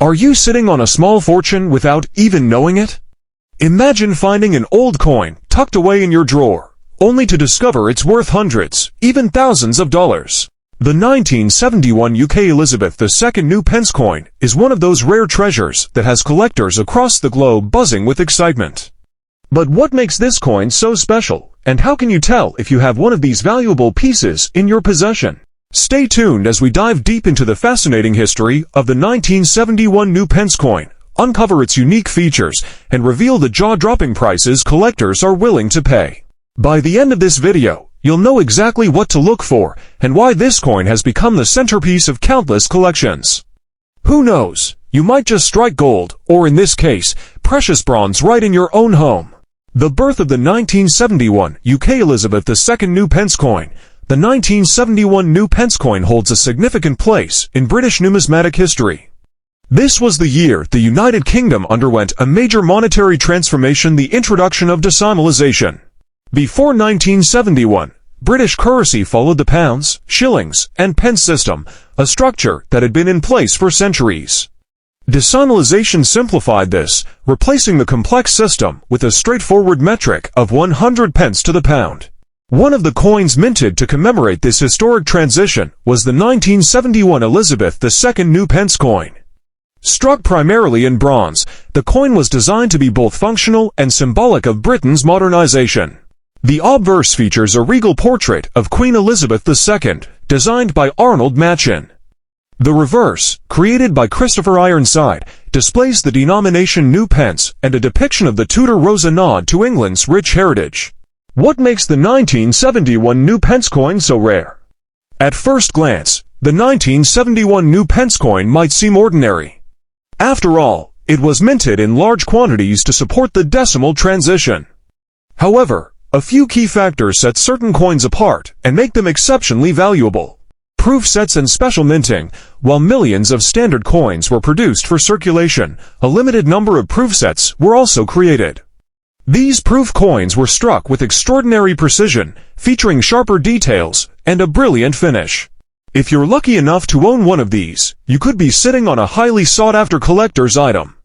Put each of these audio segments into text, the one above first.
Are you sitting on a small fortune without even knowing it? Imagine finding an old coin tucked away in your drawer, only to discover it's worth hundreds, even thousands of dollars. The 1971 UK Elizabeth II new pence coin is one of those rare treasures that has collectors across the globe buzzing with excitement. But what makes this coin so special, and how can you tell if you have one of these valuable pieces in your possession? Stay tuned as we dive deep into the fascinating history of the 1971 new pence coin, uncover its unique features, and reveal the jaw-dropping prices collectors are willing to pay. By the end of this video, you'll know exactly what to look for and why this coin has become the centerpiece of countless collections. Who knows, you might just strike gold, or in this case, precious bronze right in your own home. The birth of the 1971 UK Elizabeth II new pence coin. The 1971 new pence coin holds a significant place in British numismatic history. This was the year the United Kingdom underwent a major monetary transformation, the introduction of decimalisation. Before 1971, British currency followed the pounds, shillings, and pence system, a structure that had been in place for centuries. Decimalisation simplified this, replacing the complex system with a straightforward metric of 100 pence to the pound. One of the coins minted to commemorate this historic transition was the 1971 Elizabeth II new pence coin. Struck primarily in bronze, the coin was designed to be both functional and symbolic of Britain's modernization. The obverse features a regal portrait of Queen Elizabeth II, designed by Arnold Machin. The reverse, created by Christopher Ironside, displays the denomination new pence and a depiction of the Tudor rose, a nod to England's rich heritage. What makes the 1971 new pence coin so rare? At first glance, the 1971 new pence coin might seem ordinary. After all, it was minted in large quantities to support the decimal transition. However, a few key factors set certain coins apart and make them exceptionally valuable. Proof sets and special minting. While millions of standard coins were produced for circulation, a limited number of proof sets were also created. These proof coins were struck with extraordinary precision, featuring sharper details and a brilliant finish. If you're lucky enough to own one of these, you could be sitting on a highly sought-after collector's item.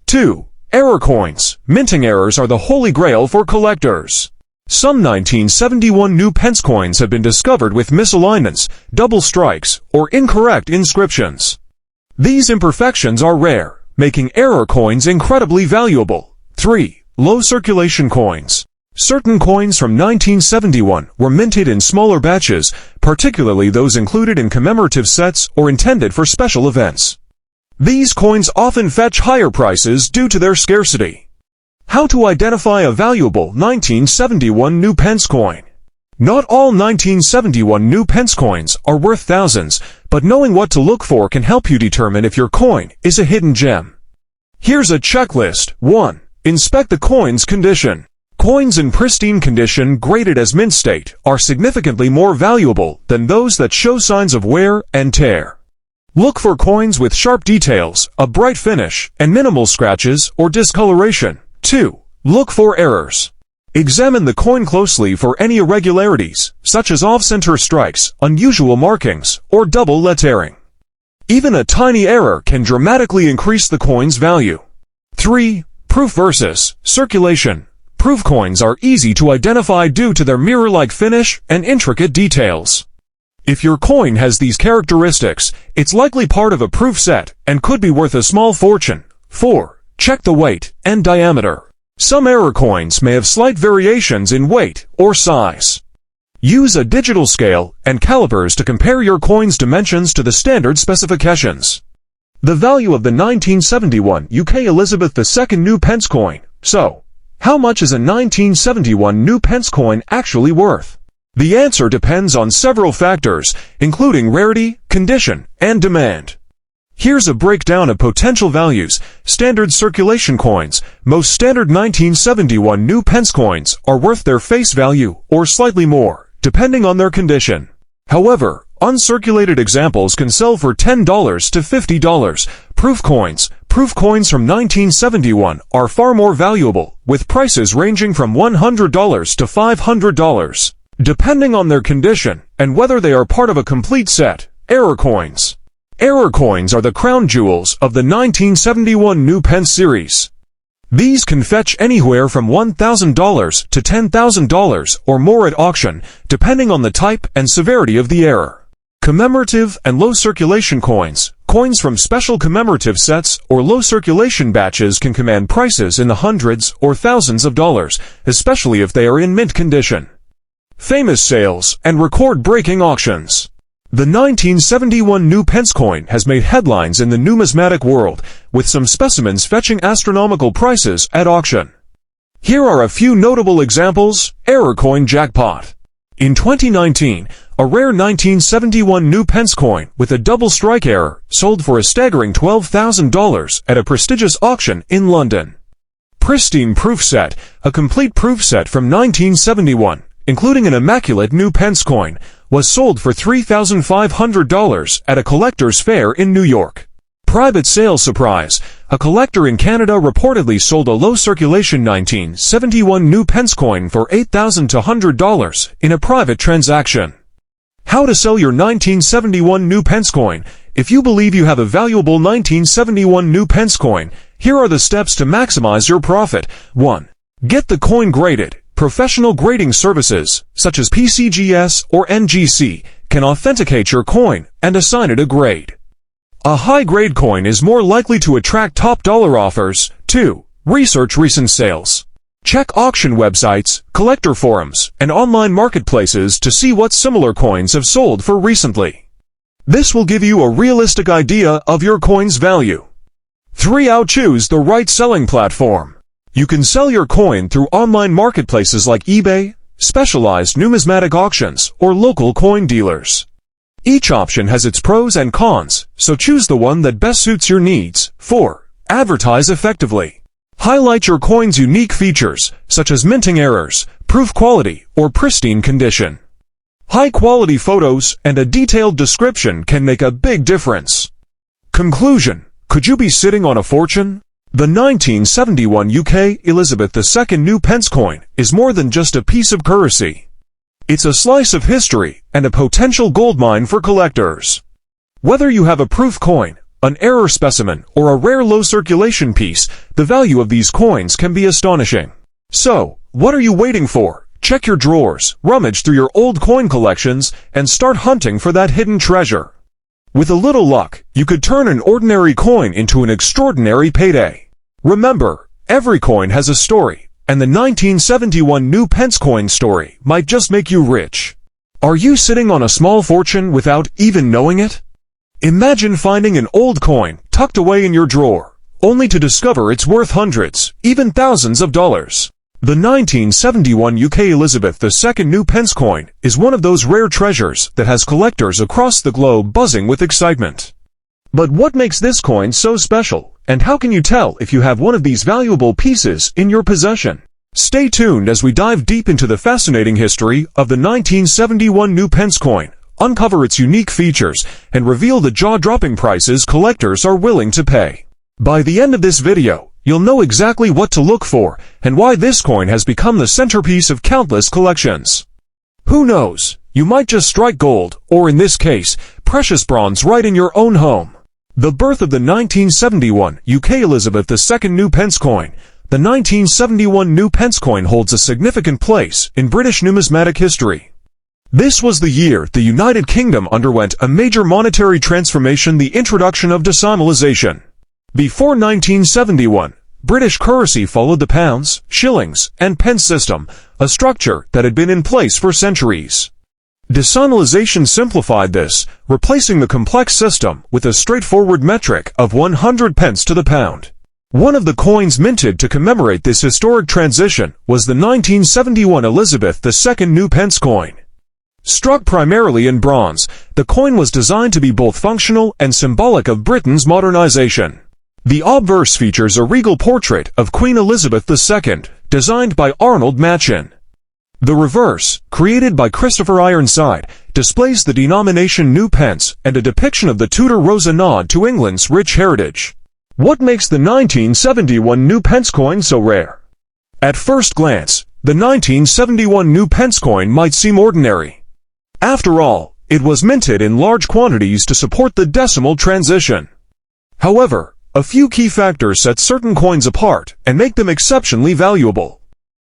2. Error coins. Minting errors are the holy grail for collectors. Some 1971 new pence coins have been discovered with misalignments, double strikes, or incorrect inscriptions. These imperfections are rare, making error coins incredibly valuable. 3. Low circulation coins. Certain coins from 1971 were minted in smaller batches, particularly those included in commemorative sets or intended for special events. These coins often fetch higher prices due to their scarcity. How to identify a valuable 1971 new pence coin? Not all 1971 new pence coins are worth thousands, but knowing what to look for can help you determine if your coin is a hidden gem. Here's a checklist. 1. Inspect the coin's condition. Coins in pristine condition, graded as mint state, are significantly more valuable than those that show signs of wear and tear. Look for coins with sharp details, a bright finish, and minimal scratches or discoloration. 2. Look for errors. Examine the coin closely for any irregularities, such as off-center strikes, unusual markings, or double lettering. Even a tiny error can dramatically increase the coin's value. 3. Proof versus circulation. Proof coins are easy to identify due to their mirror-like finish and intricate details. If your coin has these characteristics, it's likely part of a proof set and could be worth a small fortune. 4. Check the weight and diameter. Some error coins may have slight variations in weight or size. Use a digital scale and calipers to compare your coin's dimensions to the standard specifications. The value of the 1971 UK Elizabeth II new pence coin. So, how much is a 1971 new pence coin actually worth? The answer depends on several factors, including rarity, condition, and demand. Here's a breakdown of potential values. Standard circulation coins. Most standard 1971 new pence coins are worth their face value or slightly more, depending on their condition. However, uncirculated examples can sell for $10 to $50. Proof coins. Proof coins from 1971 are far more valuable, with prices ranging from $100 to $500, depending on their condition and whether they are part of a complete set. Error coins. Error coins are the crown jewels of the 1971 new Pence series. These can fetch anywhere from $1,000 to $10,000 or more at auction, depending on the type and severity of the error. Commemorative and low circulation coins. Coins from special commemorative sets or low circulation batches can command prices in the hundreds or thousands of dollars, especially if they are in mint condition. Famous sales and record-breaking auctions. The 1971 new Pence coin has made headlines in the numismatic world, with some specimens fetching astronomical prices at auction. Here are a few notable examples. Error coin jackpot. In 2019, a rare 1971 new Pence coin with a double strike error sold for a staggering $12,000 at a prestigious auction in London. Pristine proof set. A complete proof set from 1971, including an immaculate new Pence coin, was sold for $3,500 at a collector's fair in New York. Private sale surprise. A collector in Canada reportedly sold a low-circulation 1971 new Pence coin for $8,000 to $100 in a private transaction. How to sell your 1971 new Pence coin. If you believe you have a valuable 1971 new Pence coin, here are the steps to maximize your profit. 1. Get the coin graded. Professional grading services, such as PCGS or NGC, can authenticate your coin and assign it a grade. A high-grade coin is more likely to attract top dollar offers. 2. Research recent sales. Check auction websites, collector forums, and online marketplaces to see what similar coins have sold for recently. This will give you a realistic idea of your coin's value. 3. Choose the right selling platform. You can sell your coin through online marketplaces like eBay, specialized numismatic auctions, or local coin dealers. Each option has its pros and cons, so choose the one that best suits your needs. 4. Advertise effectively. Highlight your coin's unique features, such as minting errors, proof quality, or pristine condition. High-quality photos and a detailed description can make a big difference. Conclusion. Could you be sitting on a fortune? The 1971 UK Elizabeth II new Pence coin is more than just a piece of currency. It's a slice of history and a potential goldmine for collectors. Whether you have a proof coin, an error specimen, or a rare low-circulation piece, the value of these coins can be astonishing. So, what are you waiting for? Check your drawers, rummage through your old coin collections, and start hunting for that hidden treasure. With a little luck, you could turn an ordinary coin into an extraordinary payday. Remember, every coin has a story, and the 1971 new Pence coin story might just make you rich. Are you sitting on a small fortune without even knowing it? Imagine finding an old coin tucked away in your drawer, only to discover it's worth hundreds, even thousands of dollars. The 1971 UK Elizabeth II new Pence coin is one of those rare treasures that has collectors across the globe buzzing with excitement. But what makes this coin so special? And how can you tell if you have one of these valuable pieces in your possession? Stay tuned as we dive deep into the fascinating history of the 1971 new Pence coin, uncover its unique features, and reveal the jaw-dropping prices collectors are willing to pay. By the end of this video, you'll know exactly what to look for and why this coin has become the centerpiece of countless collections. Who knows, you might just strike gold, or in this case, precious bronze right in your own home. The birth of the 1971 UK Elizabeth II new Pence coin. The 1971 new Pence coin holds a significant place in British numismatic history. This was the year the United Kingdom underwent a major monetary transformation, the introduction of decimalisation. Before 1971, British currency followed the pounds, shillings, and pence system, a structure that had been in place for centuries. Decimalisation simplified this, replacing the complex system with a straightforward metric of 100 pence to the pound. One of the coins minted to commemorate this historic transition was the 1971 Elizabeth II new Pence coin. Struck primarily in bronze, the coin was designed to be both functional and symbolic of Britain's modernization. The obverse features a regal portrait of Queen Elizabeth II, designed by Arnold Machin. The reverse, created by Christopher Ironside, displays the denomination new pence and a depiction of the Tudor rose, a nod to England's rich heritage. What makes the 1971 new Pence coin so rare? At first glance, the 1971 new Pence coin might seem ordinary. After all, It was minted in large quantities to support the decimal transition. However, a few key factors set certain coins apart and make them exceptionally valuable.